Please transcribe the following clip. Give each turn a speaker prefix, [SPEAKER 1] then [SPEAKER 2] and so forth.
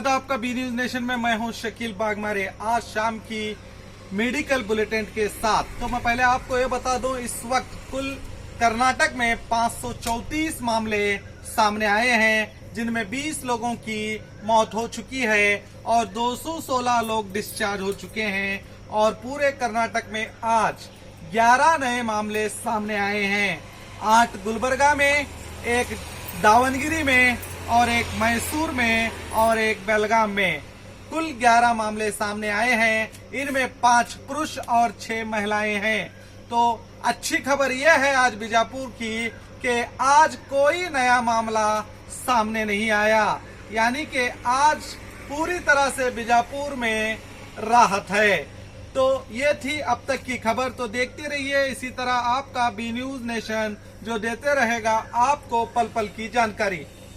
[SPEAKER 1] स्वागत है आपका बी न्यूज नेशन में। मैं हूं शकील बागमारे। आज शाम की मेडिकल बुलेटिन के साथ तो मैं पहले आपको ये बता दूं, इस वक्त कुल कर्नाटक में 534 मामले सामने आए हैं, जिनमें 20 लोगों की मौत हो चुकी है और 216 लोग डिस्चार्ज हो चुके हैं। और पूरे कर्नाटक में आज 11 नए मामले सामने आए हैं। 8 गुलबर्गा में, एक दावनगिरी में और एक मैसूर में और एक बेलगाम में। कुल 11 मामले सामने आए हैं। इनमें 5 पुरुष और 6 महिलाएं हैं। तो अच्छी खबर यह है आज बीजापुर की कि आज कोई नया मामला सामने नहीं आया, यानी कि आज पूरी तरह से बीजापुर में राहत है। तो ये थी अब तक की खबर। तो देखते रहिए इसी तरह आपका बी न्यूज नेशन, जो देते रहेगा आपको पल पल की जानकारी।